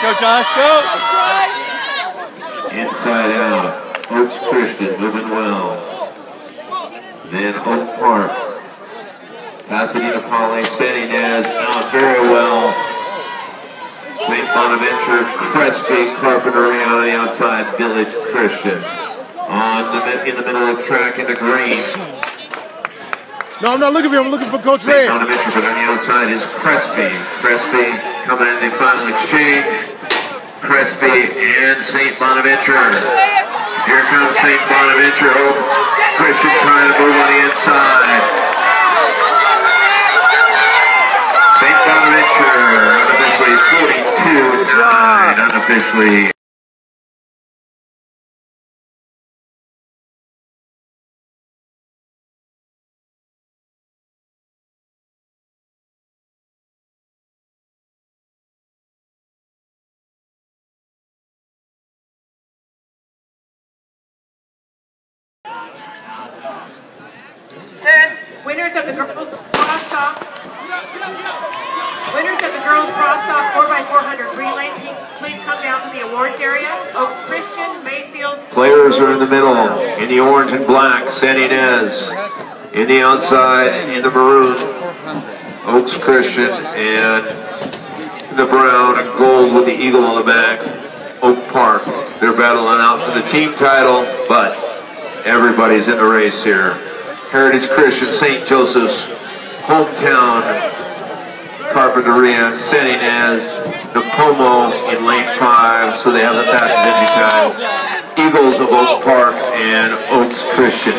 Go, Josh, go! Inside out. Oaks Christian moving well. Then Oak Park. Pasadena Poly setting as out very well. St. Bonaventure, Crespi, Carpinteria on the outside, Village Christian. In the middle of the track into green. No, I'm not looking for him. I'm looking for Coach Ray. St. Bonaventure, but on the outside is Crespi. Crespi coming in the final exchange. Crespi and St. Bonaventure. Here comes St. Bonaventure. Oak Christian trying to move on the inside. St. Bonaventure unofficially 42-9 unofficially. Winners of the girls cross-talk. Winners of the girls cross-talk 4x400 relay. Please come down to the awards area. Oak Christian, Mayfield. Players are in the middle, in the orange and black. San Ynez in the outside, in the maroon. Oaks Christian and the brown and gold with the eagle on the back. Oak Park. They're battling out for the team title, but everybody's in the race here. Heritage Christian, St. Joseph's, hometown, Carpinteria, San Ynez, the Pomo in lane 5, so they have the fastest entry time. Eagles of Oak Park and Oaks Christian.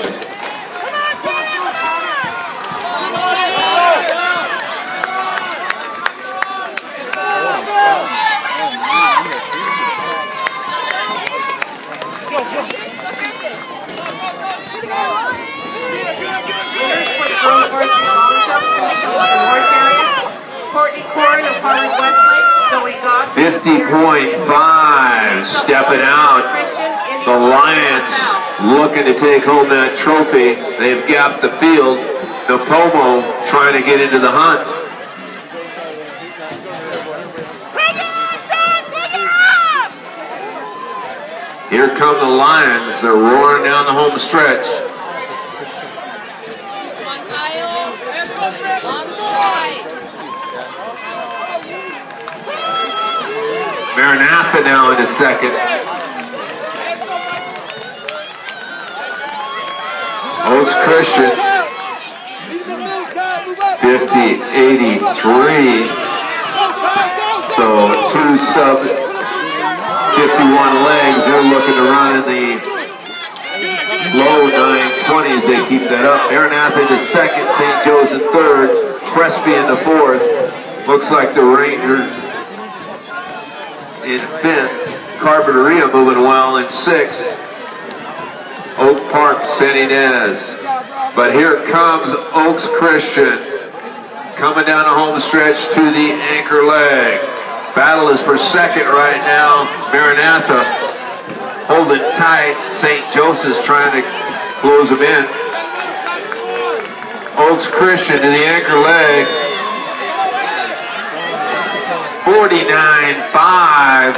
Courtney Corrin of Harlan Westlake, Zoe Goss. 50.5, stepping out. The Lions looking to take home that trophy. They've gapped the field. The Pomo trying to get into the hunt. Here come the Lions. They're roaring down the home stretch. Maranatha now in a second. Oaks Christian, 50.83. So 2 sub 51 legs. They're looking to run in the low 920s. They keep that up. Maranatha in the second, St. Joe's in third, Crespi in the fourth. Looks like the Rangers in fifth, Carpinteria moving well in sixth, Oak Park, San Ynez. But here comes Oaks Christian coming down the home stretch to the anchor leg. Battle is for second right now. Maranatha holding tight. St. Joseph's trying to close them in. Oaks Christian to the anchor leg. 49.5.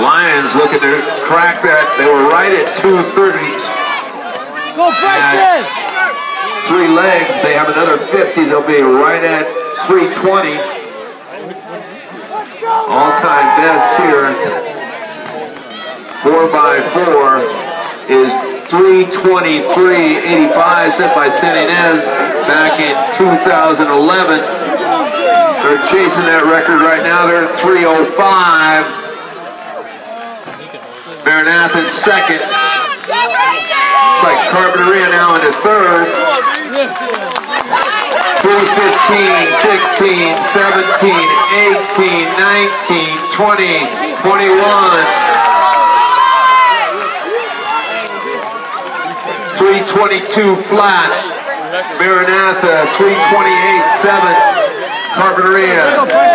Lions looking to crack that. They were right at 230s. Go Preston! 3 legs. They have another 50. They'll be right at 320. All-time best here. 4x4 is 323.85 set by San Ynez back in 2011. They're chasing that record right now. They're at 305. Maranatha in second. Looks like Carpinteria now into third. 3:15, 16, 17, 18, 19, 20, 21. 3:22 flat. Maranatha 3:28.7. Carpinteria